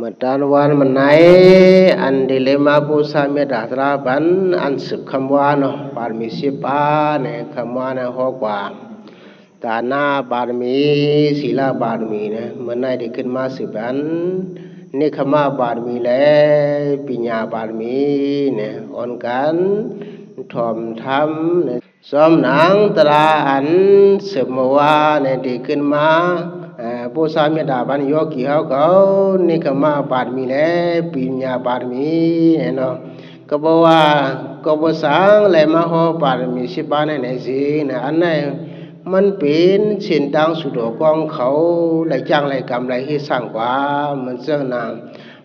มันตานวันมันไหนอันดิเลมาปูสามีดาตราบันอันสืบคำว่าเนาะบารมีสิบาเนี่ยคำว่าเนี่ยหอกว่าตาหน้าบารมีศีลาบารมีเนี่ยมันไหนที่ขึ้นมาสืบอันนี่คำว่าบารมีและปัญญาบารมีเนี่ยอ่อนกันถ่อมทำเนี่ยซ้อมหนังตราอันสืบมาว่าเนี่ยที่ขึ้นมาปูสามีดาบันโยกีเขานี่ก็มาบารมีแล้วปัญญาบารมีเนาะก็บอกว่าก็บอกสังเลยมาหอบารมีสิบาในในสินะอันนั้นมันเป็นสินตังสุดกองเขาไหลจ้างไหลกรรมไหลให้สร้างกว่ามันเจ้านาง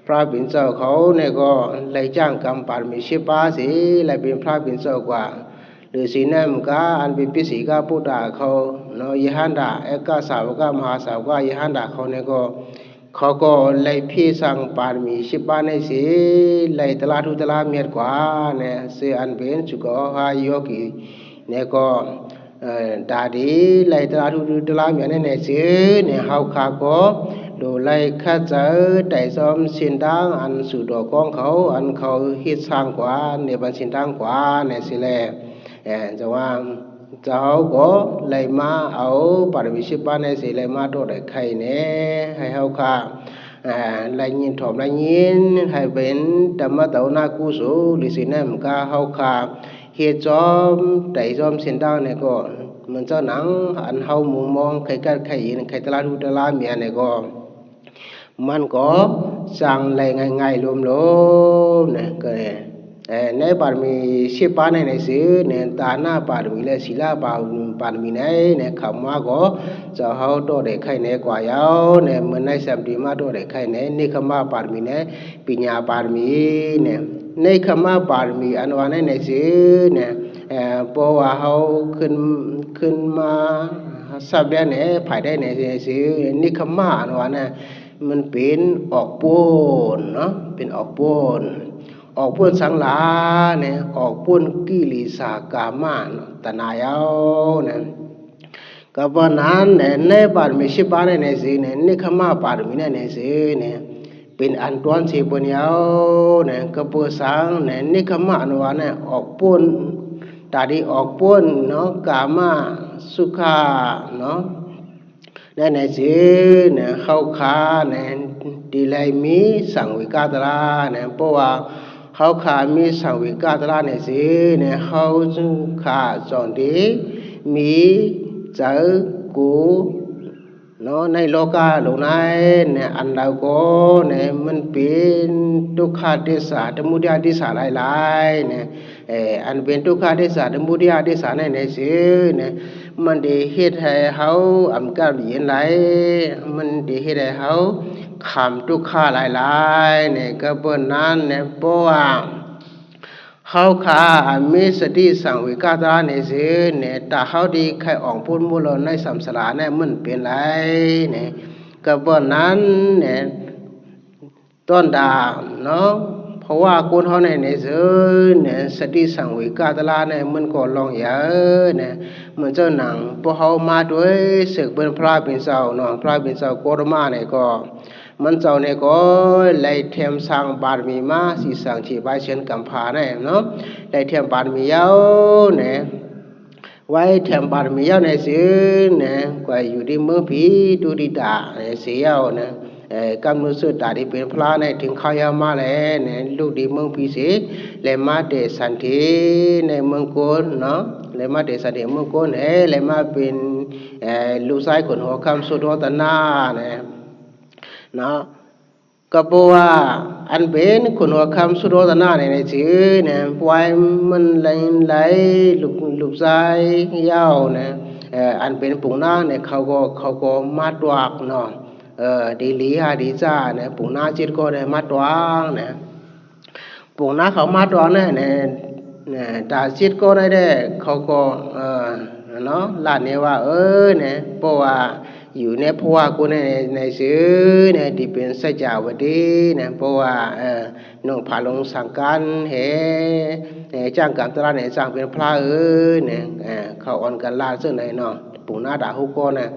พระบิณเจ้าเขาเนี่ยก็ไหลจ้างกรรมบารมีสิบาสิไหลเป็นพระบิณเจ้ากว่าหรือสีนั่นก็อันเป็นพิสีก็พุทธะเขาเนาะยหันดาเอกสาวกมหาสาวกยหันดาเขาเนี่ยก็เขาก็เลยพี่สั่งบารมีสิบาในสิเลยตลาดทุตลาดเมียดกว่าเนี่ยเสียอันเป็นสุกหายโยกีเนี่ยก็ดาดีเลยตลาดทุตลาดเมียดเนี่ยสิเนี่ยเขาขาก็ดูเลยข้าเจอแต่ซ้อมสินดังอันสุดกองเขาอันเขาฮิตสร้างกว่าเนี่ยบันสินดังกว่าเนี่ยสิแลจะว่าเจ้าก็เลยมาเอาปารมีสิบาในสิเลยมาโดดใครเนี่ยให้เขาขาเลยยินถมเลยยินให้เป็นธรรมะเต่านากุศลหรือสิเนี่ยมันก็เขาขาเฮ็ดจอมแต่จอมสินดังเนี่ยก็มันเจ้าหนังอันเขามุมมองใครกันใครยินใครตลาดทุตลาดเมียเนี่ยก็มันก็สั่งเลยง่ายๆรวมๆเนี่ยก็ในบารมีสิบาในสิเนี่ยตาหน้าบารมีและศีลาบารมีเนี่ยคำว่าก็จะเขาโตได้ใครเนี่ยกว่ายาวเนี่ยมันในสัมดีมาโตได้ใครเนี่ยนี่คำว่าบารมีเนี่ยปัญญาบารมีเนี่ยในคำว่าบารมีอันว่าในสิเนี่ยเพราะว่าเขาขึ้นมาสับเดียเนี่ยภายได้ในสินี่คำว่าอันว่าเนี่ยมันเป็นออกปูนเนาะเป็นออกปูนออกพ้นสังลาเนี่ยออกพ้นกิเลสกามานตนายเอาเนี่ยก็เพราะนั้นเนี่ยในบารมีสิบาในสิเนี่ยนี่ขมาบารมีในสิเนี่ยเป็นอันตวนสีปัญญาเนี่ยก็เพื่อสร้างเนี่ยนี่ขมาอนุวาเนี่ยออกพ้นตาดีออกพ้นเนาะกามาสุขาเนาะในสิเนี่ยเข้าขาเนี่ยดีเลยมีสังวิกาตระเนี่ยเพราะว่าเขาขามีสังวิกาตระเนี่ยสิเนี่ยเขาจึงขาจอนดีมีเจอกูเนาะในโลกาโลกนั้นเนี่ยอันเราก็เนี่ยมันเป็นทุกขติสาสมุทัยติสาหลายๆเนี่ยอันเป็นทุกขติสาสมุทัยติสาในสิเนี่ยมันได้เฮ็ดให้เขาอำการเย็นไหลมันได้เฮ็ดให้เขาขำทุกข์หลายๆเนี่ยก็เปิ้นนั้นเนี่ยเพราะว่าเขาขามีสติสังวิกาตาเนี่ยสิเนี่ยตาเขาดีใครออกพูดมูลในสัมสระเนี่ยมันเป็นไรเนี่ยก็เปิ้นนั้นเนี่ยต้นดาเนาะเพราะว่าคนเขาในสิเนี่ยสติสังวิกาตาเนี่ยมันก็ลองเยอะเนี่ยมันเจ้าหนังพอเขามาด้วยศึกเป็นพระเป็นเจ้าเนาะพระเป็นเจ้าโกรมาเนี่ยก็มันเจ้าเนี่ยก็เลยเทียมสร้างบารมีมาสิสร้างที่ใบเชียนกัมพาเนี่ยเนาะเลยเทียมบารมียาวเนี่ยไว้เทียมบารมียาวในสิเนี่ยก็อยู่ที่เมืองผีดูดีดาเนี่ยเสียวเนี่ยกำมือสุดตาที่เป็นพระเนี่ยถึงข้าวยามาแล้วเนี่ยลูกดีเมืองผีสิเลยมาเดสันติในเมืองโกนเนาะเลยมาเดสันติเมืองโกนเลยมาเป็นลูกชายคนหัวคำสุดหัวตนาเนี่ยเนาะก็เพราะว่าอันเป็นคนหัวคำสุดโรตนาในชื่อเนี่ยไว้มันไหลลูกชายยาวเนี่ยอันเป็นปุ่งหน้าเนี่ยเขาก็มาดวักเนาะดีลีหาดีจ้าเนี่ยปุ่งหน้าจิตก็เนี่ยมาดวักเนี่ยปุ่งหน้าเขามาดวักเนี่ยตาจิตก็ได้เขาก็เนาะลาดเนี่ยว่าเนี่ยเพราะว่าอยู่ในเพราะว่ากูในซื้อเนี่ยที่เป็นสัจจาวดีเนี่ยเพราะว่าน้องพาลงสังกันจ้างการตลาดเนี่ยจ้างเป็นพระเนี่ยเขาอ่อนกันลาดซึ่งไหนเนาะปุ่งหน้าด่าฮุกก็เนี่ย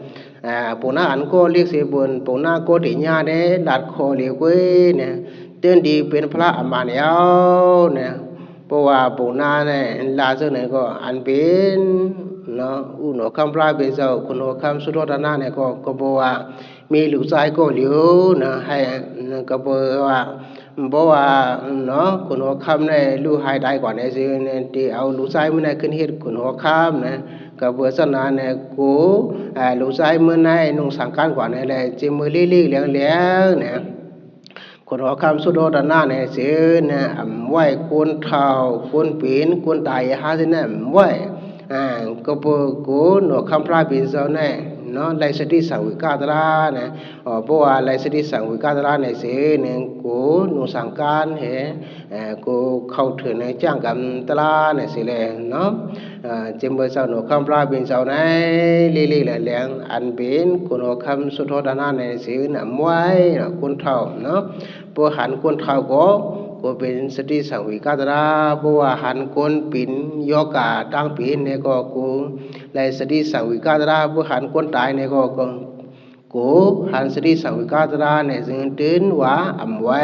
ปูนาอันก็เรียกเสียบุญปูนาก็ติญาเด้ดัดคอเลียวก้ยเนี่ยเตือนดีเป็นพระอมานยาวเนี่ยเพราะว่าปูนาเนี่ยลาเสนอก็อันเป็นเนาะอุโนคำพระเป็นเจ้าคุณโอคำสุดนาเนี่ยก็บอกว่ามีลูกชายก็เหลียวนะให้ก็บอกว่าเนาะคุณโอคำเนี่ยลูกหายได้ก่อนเนี่ยสิเนี่ยที่เอาลูกชายมันเนี่ยขึ้นเฮ็ดคุณโอคำเนี่ยก็เบื่อสนาเนี่ยกูลูกชายมันเนี่ยนุ่งสังกัดก่อนเนี่ยเลยจิมือลี่ๆเหลียงเนี่ยคนหัวคำสุดโดดหน้าเนี่ยเสียเนี่ยไหวกุนเท้ากุนปีนกุนตายหาสิเนี่ยไหวก็พวกกูหนวดคำพระบินเจ้าเนี่ยเนาะไลสติสังวิกาตระเนี่ยเพราะว่าไลสติสังวิกาตระเนี่ยเสียเนี่ยกูหนูสังการกูเข้าถึงในจ้างกันตระเนี่ยสิเลยเนาะจึงเมื่อเจ้าหนูคำพระบินเจ้าเนี่ยลี่ๆแหลงอันเป็นคนหัวคำสุดโดดหน้าเนี่ยเสียเนี่ยไหวกุนเท้าเนาะพวกหันกุนเท้าก็เป็นสติสังวิกาตระเพราะว่าหันกุนปิ่นโยกาตั้งปิ่นเนี่ยก็กูไลสติสังวิกาตระพวกหันกุนตายเนี่ยก็กูหันสติสังวิกาตระเนี่ยจึงตื่นว่าอำไว้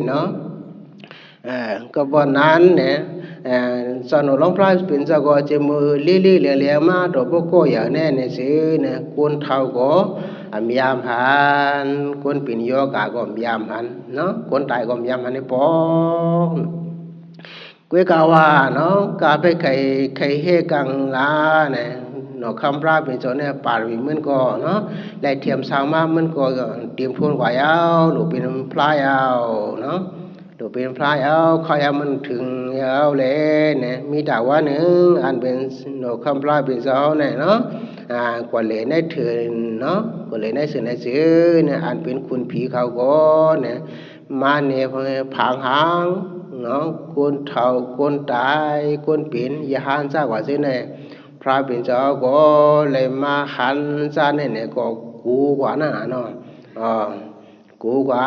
เนาะก็บ่นั้นเนี่ยสนุลงพระเป็นเจ้าก็จะมือลี่ๆเหลี่ยๆมาดอกบ่ก็อย่างแน่เนี่ยสิเนี่ยกุนเท่าก็มียามหันคนปิ่นโยกาก็มียามหันเนาะคนตายก็มียามหันในปองกวยกาว่าเนาะกาไปไข่เฮกังลาเนี่ยเนาะคำพระเป็นเจ้าเนี่ยปารีมันก็เนาะได้เทียมสาวมามันก็เตรียมพวนกว่ายาวหรือเป็นพลายาวเนาะหรือเป็นพลายาวเขายามันถึงยาวเลยเนี่ยมีแต่ว่าหนึ่งอันเป็นเนาะคำพระเป็นเจ้าเนี่ยเนาะกว่าเลยในเถื่อนเนาะกว่าเลยในสื่อในสื่อเนี่ยอันเป็นคุณผีเขาก็เนี่ยมาเนี่ยผางหางเนาะคนเฒ่าคนตายคนปิ่นยาหันซะกว่าสิเนี่ยพระเป็นเจ้าก็เลยมาหันซะเนี่ยก็กูกว่านั่นเนาะกูกว่า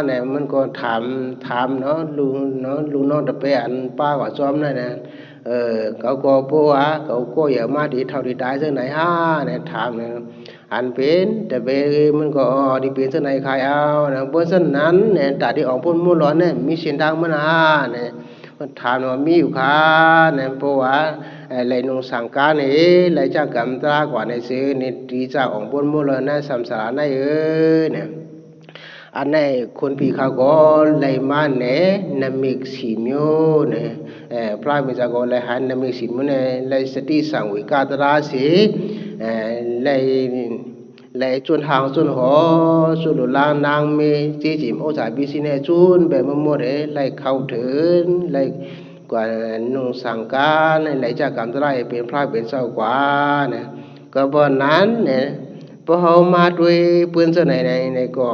เนี่ยมันก็ถามเนาะลุงน้องตะเปอันป้ากว่าซ้อมนั่นเนี่ยเขาก็พูดว่าเขาก็อย่ามาดีเท่าดีตายเส้นไหนฮะเนี่ยถามเนี่ยอันเป็นแต่เบมันก็ดีเป็นเส้นไหนใครเอาเนี่ยบนเส้นนั้นเนี่ยแต่ที่ออกพ้นมุ่งร้อนเนี่ยมีเส้นทางมันฮะเนี่ยมันถามว่ามีอยู่ค่ะเนี่ยเพราะว่าอะไรนุ่งสังการเนี่ยอะไรจากกรรมตรากว่าในซื้อเนี่ยดีจากออกพ้นมุ่งร้อนเนี่ยสัมสารในเนี่ยอันนี้คนปีเขาก็เลยมาเนี่ยนมิกสิมิโอเนี่ยพระมิจฉาก็เลยหันนมิกสิมิโอเนี่ยเลยสติสังวิกาตระสิเลยจนหางจนหัวสุดลางนางมีจีจิมโอสายบิสิเนี่ยจนแบบมั่วเลยเลยเข้าถึงเลยกว่านุ่งสังการเลยจากกรรมตระเป็นพระเป็นเจ้ากว่าเนี่ยก็บ่นั้นเนี่ยพอเขามาด้วยปืนเสนในก็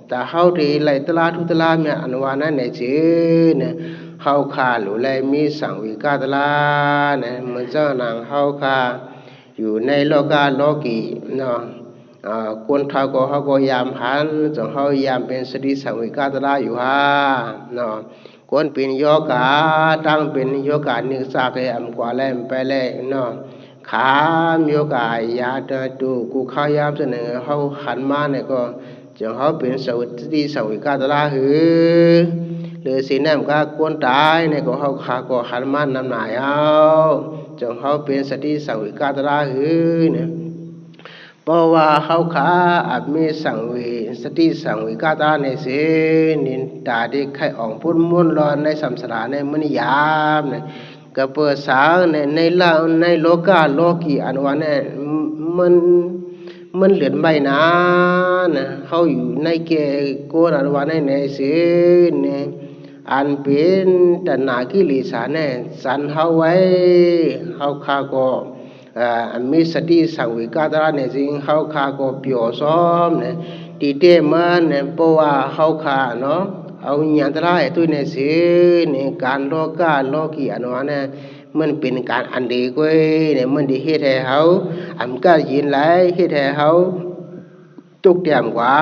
แต่เขาที่ไหลตลาทุตลาเมียอันวานั้นในชื่อเนี่ยเขาขาหรือไหลมีสังวิกาตลาเนี่ยมันเจ้านางเขาขาอยู่ในโลกาโลกีเนาะคนเท่าก็เขาก็ยามหันจนเขายามเป็นสติสังวิกาตลาอยู่ฮะเนาะคนเป็นโยกาตั้งเป็นโยกานิสักเลยกว่าแล้วไปเลยเนาะขามโยกายาดูกูเข้ายามเสนอเขาหันมาเนี่ยก็จงเขาเป็นสติสังวิกาตระหือหรือสีน้ำก็กวนตายในก็เขาขาก็หันมันนำหน่ายเอาจงเขาเป็นสติสังวิกาตระหือเนี่ยเพราะว่าเขาขาอาจมีสังวิสติสังวิกาตระในเสนินตาที่ใครออกพุ่นมุ่นร้อนในสัมสราในมณียามเนี่ยก็เปิดสางในโลกาโลกีอันวันเนี่ยมันเหลือนใบนานะเขาอยู่ในเกโกนอันวันในสิเนี่ยอันเป็นแต่นากิลิสาเนี่ยสันเขาไว้เขาคาก็มีสติสังวิกาตระเนี่ยจริงเขาคาก็เปียวซ้อมเนี่ยตีเตมันเนี่ยเพราะว่าเขาคาเนาะเอาญาตระให้ตัวเนี่ยสิเนี่ยการโลกาโลกีอันวันเนี่ยมันเป็นการอันดีกว่าเนี่ยมันดีเฮ็ดให้เขาก็ยินไหลเฮ็ดให้เขาตุกเตียมกว่า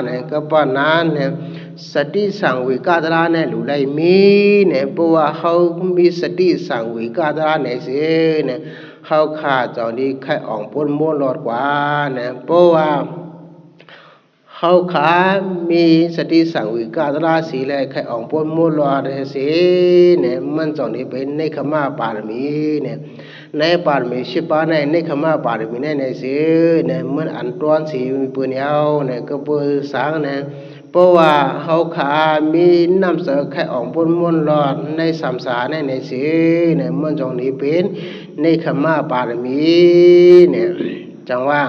เนี่ยก็ป้อนนั้นเนี่ยสติสังวิกาตระเนี่ยหลุไลมีเนี่ยเพราะว่าเขามีสติสังวิกาตระเนี่ยสิเนี่ย เขาขาจอนี้ใครอ่องป้นม้วนหลอดกว่าเนี่ยเพราะว่าเขาขามีสติสังวิกาตราสีเลยใครอ่องป้นม้วนหลอดสิเนี่ยมันจอนี้เป็นในขมาปารมีเนี่ยในปารมีสิบาในขมาปารมีในสิเนี่ยมันอันตรวนสีมีปืนยาวเนี่ยก็ปืนสางเนี่ยเพราะว่าเขาขามีน้ำเสือไข่อ่องปนม้วนหลอดในสามสาในสีเนี่ยมันจงนี้เป็นในขมาปารมีเนี่ยจังว่า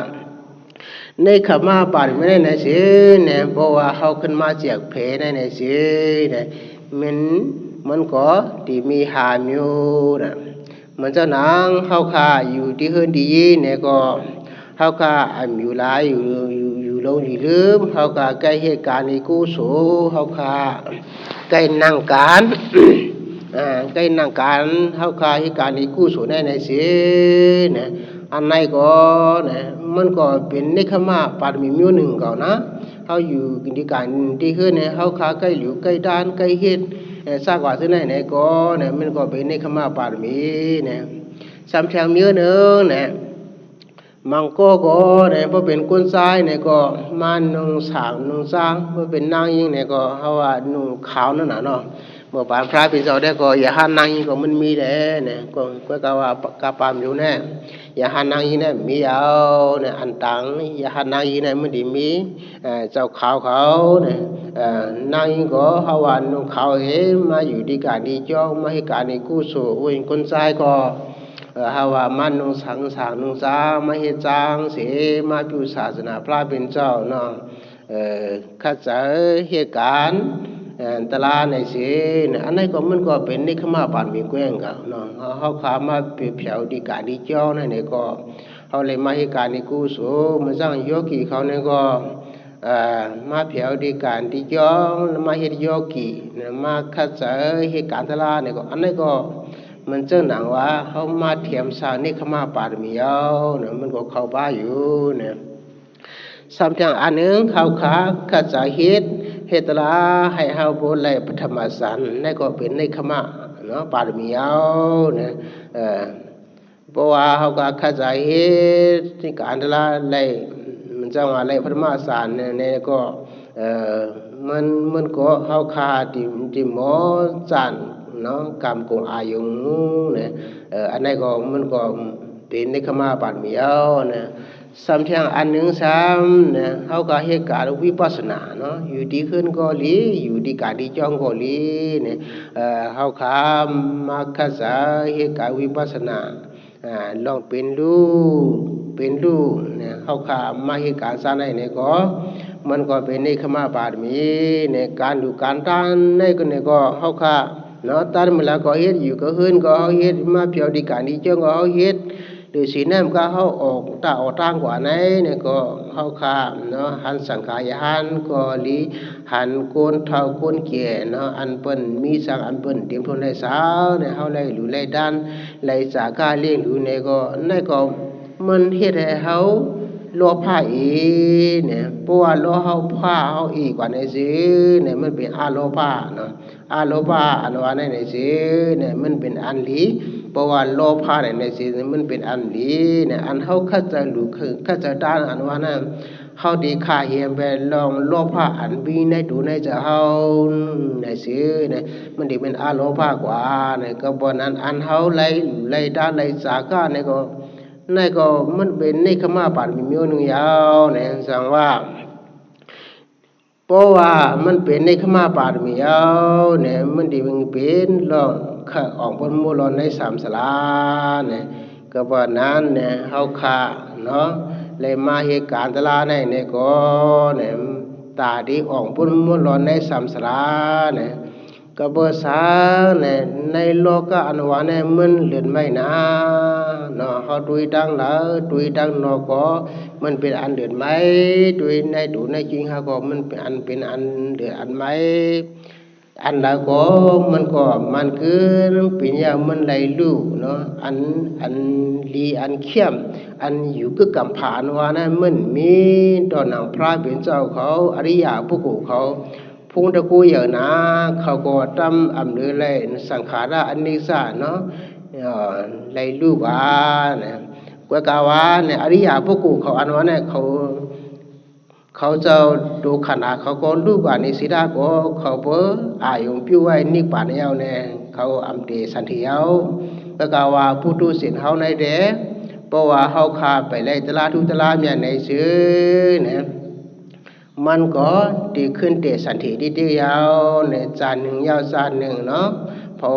ในขมาปารมีในสีเนี่ยเพราะว่าเขาขึ้นมาเจียกเพในสีเนี่ยมันก็ที่มีหามิวนะมันจะนางเขาขาอยู่ที่เฮือนดีเนี่ยก็เขาขาอันอยู่หลายอยู่ลงอยู่ลืมเขาขาใกล้เหตุการณ์ในกู้สูเขาขาใกล้นั่งการใกล้นั่งการเขาขาเหตุการณ์ในกู้สูในสิเนี่ยอันไหนก็เนี่ยมันก็เป็นนิคมาปารมีมิวหนึ่งก่อนนะเขาอยู่กิจการที่เฮือนเนี่ยเขาขาใกล้หลิวใกล้ด้านใกล้เหตุสร้างว่าที่ไหนก็เนี่ยมันก็เป็นนิคมาปารมีเนี่ยสามแถวมิวหนึ่งเนี่ยมังก็เนี่ยพอเป็นคนซ้ายเนี่ยก็มานุ่งสาวนุ่งสร้างพอเป็นนางยิงเนี่ยก็เขาว่านุ่งขาวนั่นน่ะเนาะเมื่อปานพระเป็นเจ้าได้ก็อย่าหันนางยิงก็มันมีแหละเนี่ยก็กะว่ากะปามอยู่แน่อย่าหันนางยิงเนี่ยมีเอาเนี่ยอันตังอย่าหันนางยิงเนี่ยมันดีมีเจ้าขาวเขาเนี่ยนางยิงก็เขาว่านุ่งขาวเอ๋มาอยู่ที่การที่จ้องมาให้การที่กู้สู้เป็นคนซ้ายก็หาว่ามันนุ่งสังสางนุ่งสางมาเฮ็ดจางเสมาพิวศาสนาพระเป็นเจ้าเนาะข้าจะเหตุการณ์ตลาในเสเนี่ยอันนี้ก็มันก็เป็นนิคมาปานมีแกว้งกับเนาะเขาขามาเปรียบเทียบดีการดีเจ้านั่นเนี่ยก็เขาเลยมาเหตุการณ์ในกู้สูมันสร้างโยกีเขาเนี่ยก็มาเพียวดีการดีเจ้ามาเฮ็ดโยกีเนี่ยมาข้าจะเหตุการณ์ตลาเนี่ยก็อันนี้ก็มันเจ้าหนังว่าเขามาเทียมสร้างนิคมาปารมีเอาเนี่ยมันก็เข้าบ้าอยู่เนี่ยสามอย่างอันหนึ่งเขาขาข้าจะเฮ็ดลาให้เฮาบ่ไล่ปฐมสันนั่นก็เป็นนิคมาเนาะปารมีเอาเนี่ยเพราะว่าเฮาก็ข้าจะเฮ็ดที่การตลาไล่มันจังว่าไล่ปฐมสันเนี่ยก็มันก็เฮาขาที่หมอจันเนาะกรรมกงอายุเนี่ยอันนั้นก็มันก็เป็นนิคมาปารมีเอาเนี่ยสามอย่างอันหนึ่งสามเนี่ยเขาก็เหตุการณ์วิปัสสนาเนาะอยู่ดีขึ้นก็ลีอยู่ดีการดีจ้องก็ลีเนี่ยเขาขามาคัสเหตุการณ์วิปัสสนาลองเป็นดูเนี่ยเขาขามาเหตุการณ์สร้างในเนี่ยก็มันก็เป็นนิคมาปารมีเนี่ยการดูการทานในก็เนี่ยก็เขาขาเนาะตอนเวลาก็เฮ็ดอยู่ก็เฮือนก็เฮ็ดมาเพียวดีการดีจ้องก็เฮ็ดหรือสีน้ำก็เขาออกตาออกทางกว่าไหนเนี่ยก็เขาขาเนาะหันสังขารหันก็ลีหันโกนเท่าโกนเกี่ยเนาะอันเปิ้นมีสังอันเปิ้นเตรียมทนได้สาวเนี่ยเขาเลยหรือเลยด้านเลยสากาเลี้ยงหรือเนี่ยก็นั่นก็มันเฮ็ดให้เขาล้อผ้าอีเนี่ยเพราะว่าล้อเขาผ้าเขาอีกว่าในสิเนี่ยมันเป็นอาโลผ้าเนาะอาโลผ้าอันว่าในสิเนี่ยมันเป็นอันลีเพราะว่าโลภะในสิมันเป็นอันดีเนี่ยอันเขาเข้าใจหรือเข้าใจด้านอันว่านะเขาดีค่าเหียมไปลองโลภะอันบีในดูในจะเขาในสิเนี่ยมันดีเป็นอาโลภะกว่าเนี่ยก็บนอันเขาไล่ด้านไล่สากาเนี่ยก็มันเป็นในขมาปานมีมิวหนึ่งยาวเนี่ยสังว่าเพราะว่ามันเป็นในขมาปารมีเอาเนี่ยมันดีมันเป็นลองข้าออกบนมูลในสามสลาเนี่ยก็ว่านั้นเนี่ยเฮาขาเนาะเลยมาเหตุการณ์ตลาเนี่ยก็เนี่ยตาดีออกบนมูลในสามสลาเนี่ยก็บ่สาเนี่ยในโลกอันว่าเนี่ยมันเลื่อนไม่นาเนาะเฮาดุยดังละดุยดังเนาะก็มันเป็นอันเดือดไหมดุยในดูในจริงเฮาก็มันเป็นอันเดือดอันไหมอันละก็มันคือปัญญามันไหลลู่เนาะอันลีอันเข้มอันอยู่กับกำผานว่านะมันมีตอนหนังพระเป็นเจ้าเขาอริยบุคคลเขาพุงตะกูอย่างนะเขาก็ทำอำเรือเลยสังขารอันนี้ซะเนาะ lấy lưu quá này quay cả quá này ở đi à bố cụเขาอันว่าเนี่ยเขาจะดูขนาดเขาก็รู้ว่านี่สิดาก็เขาเปิ้อายุพิวไว้นิป่านเอวเนี่ยเขาอำเดสันเทียวก็กล่าวว่าผู้ดูสินเฮาในเด้เพราะว่าเฮาขาไปเลยตลาดทุกตลาดเนี่ยในซื้อเนี่ยมันก็ดีขึ้นเตสันทีดีๆยาวในจานหนึ่งยาวจานหนึ่งเนาะพอ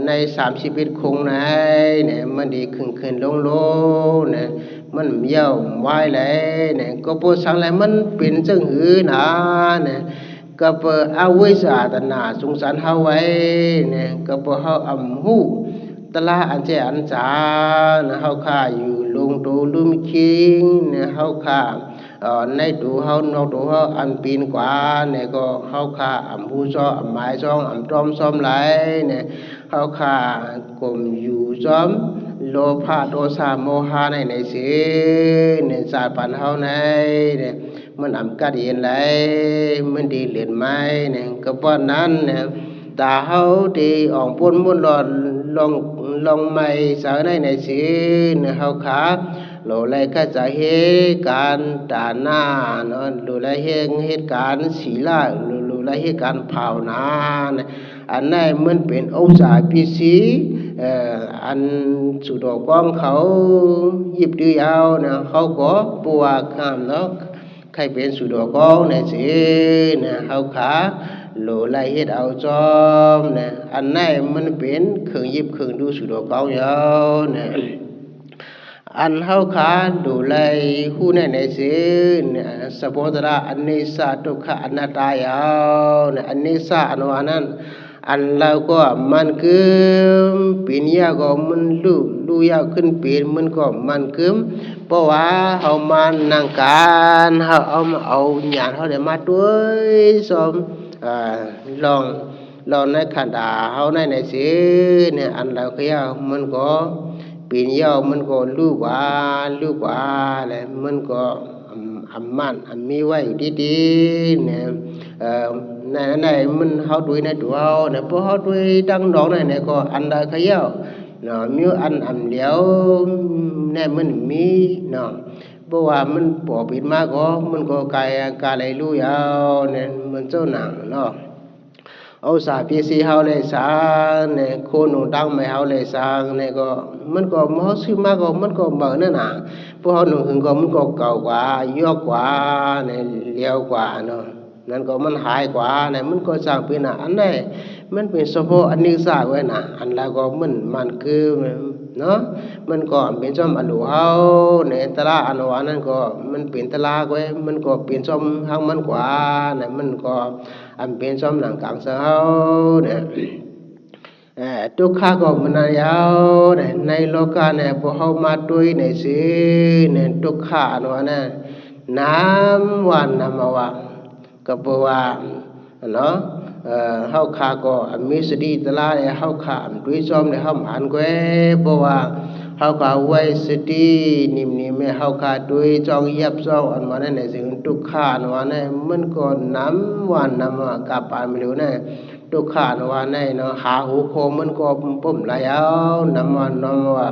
ใน30 คงในเนี่ยมันดีขึ้นลงเนี่ยมันเยี่ยวไหวเลยเนี่ยก็พอสั่งเลยมันเป็นจังหือนะเนี่ยก็พอเอาไว้สาตนาสงสารเฮาไว้เนี่ยก็พอเฮาอำหูตลาอันเจอันจานะเฮาค่าอยู่ลงตูลุมคิงเนี่ยเฮาค่าในตูเฮานอกตูเฮาอันปีนกว่าเนี่ยก็เฮาค่าอำหูซ้ออำหมายซ้องอำตอมซ้อมไหลเนี่ยเฮาค่ากลมอยู่ซ้อมโลภะโทสะโมหะในสิเนี่ยสาปันเฮาในเนี่ยมันอำกัดเย็นไหลมันดีเหรียญไม้เนี่ยก็เพราะนั้นเนี่ยตาเฮาดีออกปนมุนหลอนลองไม่สาวในสิเนี่ยเฮาขาโลไลก็จะเหตุการณ์ตาหน้าเนาะโลไลเหตุการณ์ศีลาโลไลเหตุการณ์ภาวนาเนี่ยอันนั้นมันเป็นองศาพิสีอันสุดอกองเขายิบดื้อยาวนะเขาก็ปัวข้ามเนาะใครเป็นสุดอกองเนี่ยสิเนี่ยเขาขาโลไลเฮ็ดเอาจอมเนี่ยอันนั้นมันเป็นเครื่องยิบเครื่องดูสุดอกองยาวเนี่ยอันเฮาขาดูไลหู้ในสิเนี่ยสะโพตระอันนิสสะทุกขะอนัตตายาวเนี่ยอันนิสสะอันว่านั้นอันเราก็มันคือปีนยาก็มันลูยาวขึ้นปีนมันก็มันคือเพราะว่าเฮามานั่งการเฮาเอาญาณเฮาได้มาด้วยสมลองในขันดาเฮาในสิเนี่ยอันเราก็ยาวมันก็ปีนยาวมันก็ลูกว่าแล้วมันก็อำมันมีไว้ดีๆเนี่ยในมันเฮาด้วยในตัวเฮาเนี่ยพอเฮาด้วยดังดอกเนี่ยก็อันใดขยาวเนาะมีอันเหลียวเนี่ยมันมีเนาะเพราะว่ามันปอปิดมาก็มันก็กายอะไรรู้ยาวเนี่ยมันเจ้าหนังเนาะเอาสาพีสีเฮาเลยสางเนี่ยโคนูดังไม่เฮาเลยสางเนี่ยก็มันก็มอซื้อมาก็มันก็เหมือนนั่นน่ะพวกเฮาหนุ่มหึงก็มันก็เก่ากว่ายอกกว่าเนี่ยเลี้ยวกว่าเนาะนั่นก็มันหายกว่าเนี่ยมันก็สร้างเป็นอันใดมันเป็นเฉพาะอันนี้สร้างไว้น่ะอันแล้วก็มันคือเนาะมันก็เป็นจอมอนุเฮาเนี่ยตลาอนุวานั่นก็มันเป็นตลาไว้มันก็เป็นจอมทางมันกว่าเนี่ยมันก็อันเป็นจอมหลังกลางเสาเนี่ยทุกข้าก็มันยาวเนี่ยในโลกาเนี่ยพอเฮามาด้วยในสิเนี่ยทุกข้าอนุวานั่นน้ำวันน้ำว่าก็เพราะว่าเนาะเฮาขาก็มีสติตลาดเฮาขาด้วยซ้อมในเฮาหมานแกเพราะว่าเฮาขาไว้สตินิ่มๆแม่เฮาขาด้วยจ้องยับจ้องอันว่านั่นในสิ่งทุกขาอันว่านั่นมันก็น้ำวันน้ำกับปานไม่รู้นั่นทุกขาอันว่านั่นเนาะหาหูโคมันก็ปุ่มไหลเอาน้ำวันน้ำว่า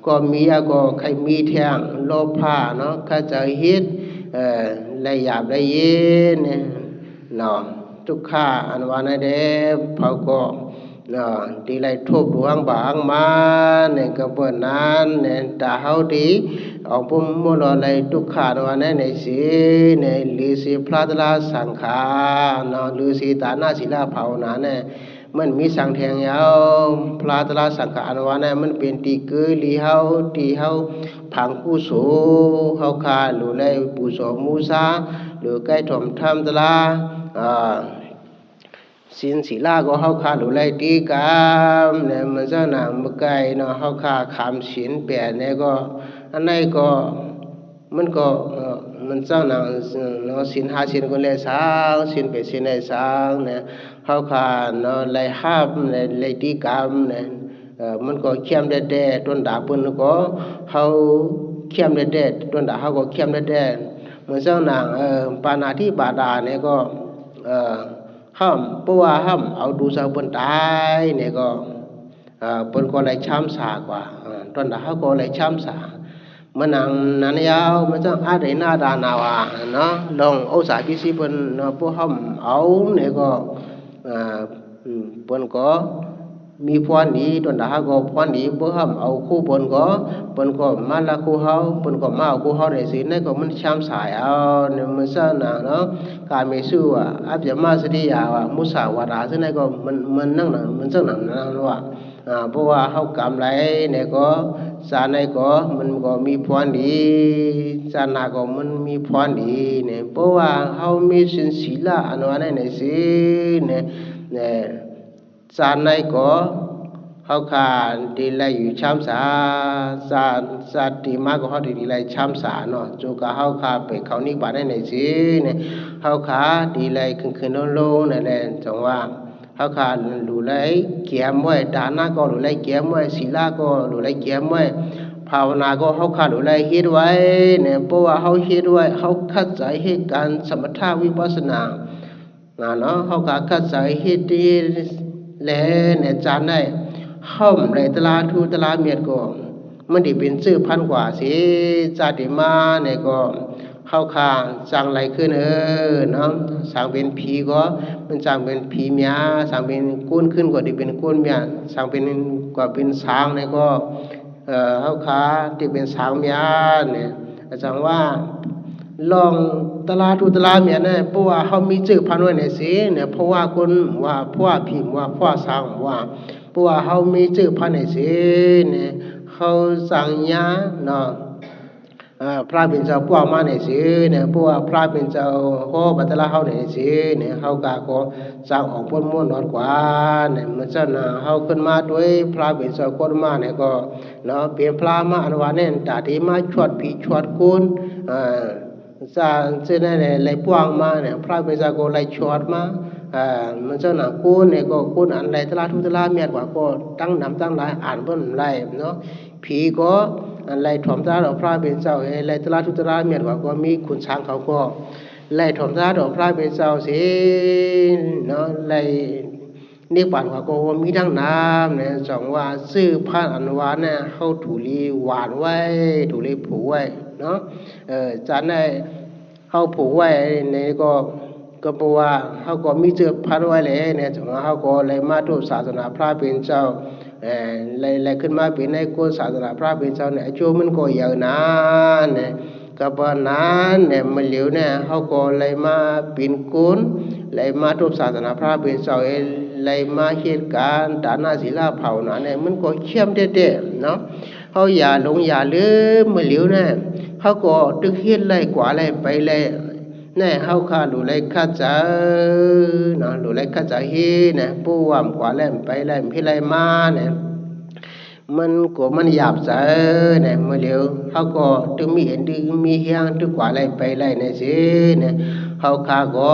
ก็มีก็ใครมีแทงโลภะเนาะข้าจะเฮ็ดละหยาบละเย็นเนี่ยเนาะทุกข้าอันว่านั่นเด้พอก็เนาะทีไรทุบดวงบางมาเนี่ยก็เปิดนั้นเนี่ยตาเฮาดีออกปุ่มมัวรอเลยทุกข้าอันว่านั่นในสิเนี่ยฤาษีพระตราสังขารเนาะฤาษีตาหน้าศิลาภาวนาเนี่ยมันมีสังแทงยาวพระตราสังขารว่าเนี่ยมันเป็นตีเกยลีเฮาตีเฮาผังผู้โสเฮาคาหรือเลยปูโสมูซาหรือใกล้ถมทำตลาสินศีลาก็เฮาคาหรือไรตีกามเนี่ยมันเจ้าหนังมะไก่เนาะเฮาคาขามศีลแปดเนี่ยก็อันไหนก็มันก็มันเจ้าหนังเนาะศีลห้าศีลก็เลยสร้างศีลแปดศีลได้สร้างเนี่ยเฮาคาเนาะไรห้ามไรตีกามเนี่ยมันก็เข้มแด่ต้นดาบเพิ่นก็เฮาเข้มแด่ต้นดาบเฮาก็เข้มแด่มันเจ้าหนังปานาธิบาดาเนี่ยก็ห้ามเพราะว่าห้ามเอาดูสาวเปิ้นตายเนี่ยก็ ปนก็เลยช้ำสากว่าตอนนั้นเขาก็เลยช้ำสามันนันยาวมันจะอะไรหน้าดานาวาเนาะลองเอาสายพิสิเป็นพวกเขาเอาเนี่ยก็ปนก็มีพรดีตอนนั้นเขาก็พรดีพวกเขาเอาคู่ปนก็มาละคู่เขาปนก็มาเอาคู่เขาในสิ่งนั้นก็มันช้ำสายเอาเนี่ยมันซะหนาเนาะการไม่สู้อาจจะมาสติยาวมุสาวาทซึ่งนั้นก็มันนั่งหนังมันซะหนังนั่งว่าเพราะว่าเขากำไรเนี่ยก็สารในก็มันก็มีพรดีสารนาก็มันมีพรดีเนี่ยเพราะว่าเขามีสินศีลอันว่าในสิเนี่ยสารในก็เขาขาดีไลอยู่ช้ำสาดีมากก็เขาดีไลช้ำสาเนาะจูกะเขาขาไปเขานี่บาได้ในสิเนี่ยเขาขาดีไลขึ้นลงนั่นแหละจังว่าเขาขาดูไลเกี่ยมไว้ดานาก็ดูไลเกี่ยมไว้ศีลาก็ดูไลเกี่ยมไว้ภาวนาก็เขาขาดูไลเฮ็ดไว้เนี่ยเพราะว่าเขาเฮ็ดไว้เขาเข้าใจเหตุการสมถะวิปัสสนาเนาะเขาขาเข้าใจเฮ็ดดีแล้วเนี่ยจานได้ห้อมในตลาดทูตลาดเมียดก็มันได้เป็นชื่อพันกว่าสิจาติมาเนี่ยก็เข้าคางสั่งไรขึ้นเนาะสั่งเป็นผีก็มันสั่งเป็นผีเมียสั่งเป็นก้นขึ้นก็ได้เป็นก้นเมียสั่งเป็นก็เป็นช้างเนี่ยก็เข้าขาที่เป็นช้างเมียเนี่ยอาจารย์ว่าลองตลาดทูตลาดเมียเนี่ยเพราะว่าเขามีชื่อพันไว้ในสิเนี่ยเพราะว่าคนว่าเพราะว่าผีว่าเพราะว่าช้างว่าเพราะว่าเขามีชื่อพันในสิเนี่ยเขาสั่งยาเนาะพระเป็นเจ้าพวกมาในสิเนี่ยพวกพระเป็นเจ้าโหบัตรละเขาในสิเนี่ยเขากาก็สั่งออกพ้นม้วนนอนกว่าเนี่ยมันจะน่ะเขาขึ้นมาด้วยพระเป็นเจ้าคนมาเนี่ยก็เนาะเป็นพระมาอันว่าเนี่ยตาที่มาชวดผีชวดคุณสร้างเส้นอะไรไหลพวงมาเนี่ยพระเป็นเจ้าก็ไหลชวดมามันจะหนักคุณเนี่ยก็คุณอันไรตลาดทุตลาเมียดกว่าก็ตั้งนำตั้งหลายอ่านเพิ่นไรเนาะผีก็อันไรถ่อมตาดอกพระเป็นเจ้าไรตลาดทุตลาเมียดกว่าก็มีขุนช้างเขาก็ไรถ่อมตาดอกพระเป็นเจ้าสิเนาะไรนี่ป่านกว่าก็มีทั้งน้ำเนี่ยสองว่าซื้อผ้าอันวานเนี่ยเขาถูรีหวานไว้ถูรีผูไว้เนาะจานได้เขาผูไว้เนี่ยก็เพราะว่าเขาก็มีเจอพันไว้เลยเนี่ยจังเขาก็เลยมาทุบศาสนาพระเป็นเจ้าเลยขึ้นมาเป็นในกุศาสนาพระเป็นเจ้าเนี่ยช่วมันก็ยาวนานเนี่ยก็เพราะนั้นเนี่ยมาเหลียวเนี่ยเขาก็เลยมาเป็นกุลเลยมาทุบศาสนาพระเป็นเจ้าเลยมาเหตุการณ์ฐานะศีลาภาวนาเนี่ยมันก็เข้มเด็ดๆเนาะเขาอย่าหลงอย่าลืมมาเหลียวเนี่ยเขาก็ตึกเฮ็ดเลยกว่าเลยไปเลยเนี่ยเขาขาดูเลยข้าเจ้าเนาะดูเลยข้าเจ้าเฮเนี่ยผู้ว่ากว่าเล่มไปเล่มพี่ไรมาเนี่ยมันก็มันหยาบใจเนี่ยเมื่อเดียวเขาก็ตึงมีเห็นตึงมีเฮียงตึงกว่าไรไปไรเนี่ยสิเนี่ยเขาขาก็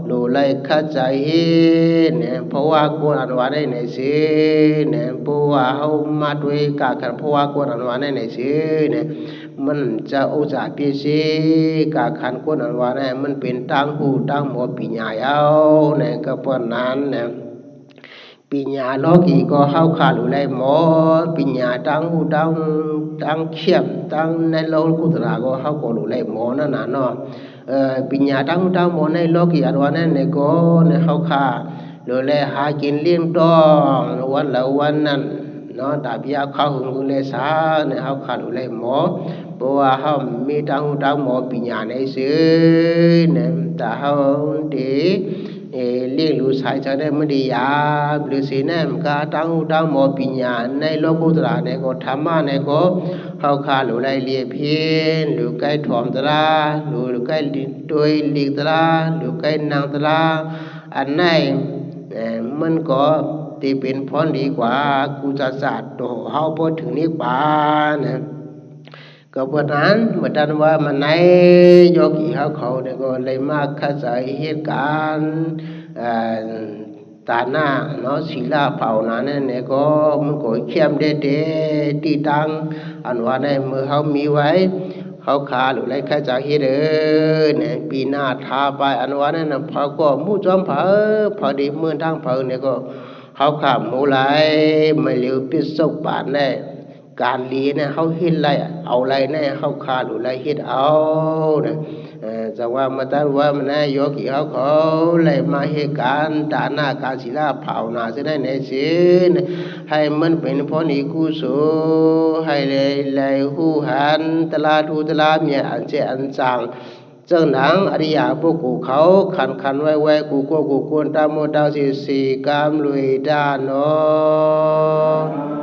ดูเลยข้าเจ้าเฮเนี่ยเพราะว่ากูอันว่าได้เนี่ยสิเนี่ยเพราะว่าเขามาด้วยกาขันเพราะว่ากูอันว่าได้เนี่ยสิเนี่ยมันจะอุจจาระสิกาขันคนอันว่าเนี่ยมันเป็นตั้งหูตั้งหมอปีญาเอาเนี่ยก็เพราะนั้นเนี่ยปีญาโลกีก็เข้าขาดูแลหมอปีญาตั้งหูตั้งเขียบตั้งในโลกุตระก็เข้าก็ดูแลหมอนั่นน่ะเนาะปีญาตั้งหูตั้งหมอในโลกีอันว่าเนี่ยก็เนี่ยเข้าขาดูแลหากินเลี้ยงต้องวันละวันนั้นเนาะแต่พี่เขาหึงดูแลสาเนี่ยเข้าขาดูแลหมอเพราะว่าเขามีตั้งหูตั้งหมอปีญาในซื้อเนี่ยแต่เขาดีเลี้ยงลูกชายจะได้ไม่ดียาหรือสิเนี่ยมันก็ตั้งหูตั้งหมอปีญาในโลกุตระเนี่ยก็ธรรมะเนี่ยก็เขาขาดูแลเลี้ยเพียนหรือใกล้ถ่อมตราหรือใกล้ตัวลีกตราหรือใกล้นางตราอันไหนมันก็ตีเป็นพรดีกว่ากุศลศาสตร์โตเฮาพูดถึงนิพพานนะก็เพราะนั้นเมื่อดันว่ามันในโยกีเขาเนี่ยก็เลยมาเข้าใจเหตุการณ์ตาหน้าเนาะศีลาภาวนาเนี่ยก็มันก็เข้มเด็ดที่ตั้งอันว่าในเมื่อเขามีไว้เขาขาหรือไรข้าจะเฮ็ดเนี่ยปีหน้าทาไปอันว่านั่นน่ะพอก็มู่จอมเผอพอดีเมื่อทางเผอเนี่ยก็เฮ เขาขาหมูไหลไม่เหลียวปิดสุกบานแน่การลีเนี่ยเขาหินไรเอาไรแน่เขาขาหรือไรหิดเอาเนี่ยจังว่ามาตั้งว่ามันแน่โยกีเขาเลยมาเหตุการณ์ด่านหน้าการศิลาเผาหนาจะได้ในสินให้มันเป็นพอนีกุศลให้เลยหูหันตลาดูตลาเมียอันเจอันจังเจ้าหนังอริยาพวกกูเขาขันไว้กูกลัวกูกวนตามโมดาวสีกามลุยด้านเนาะ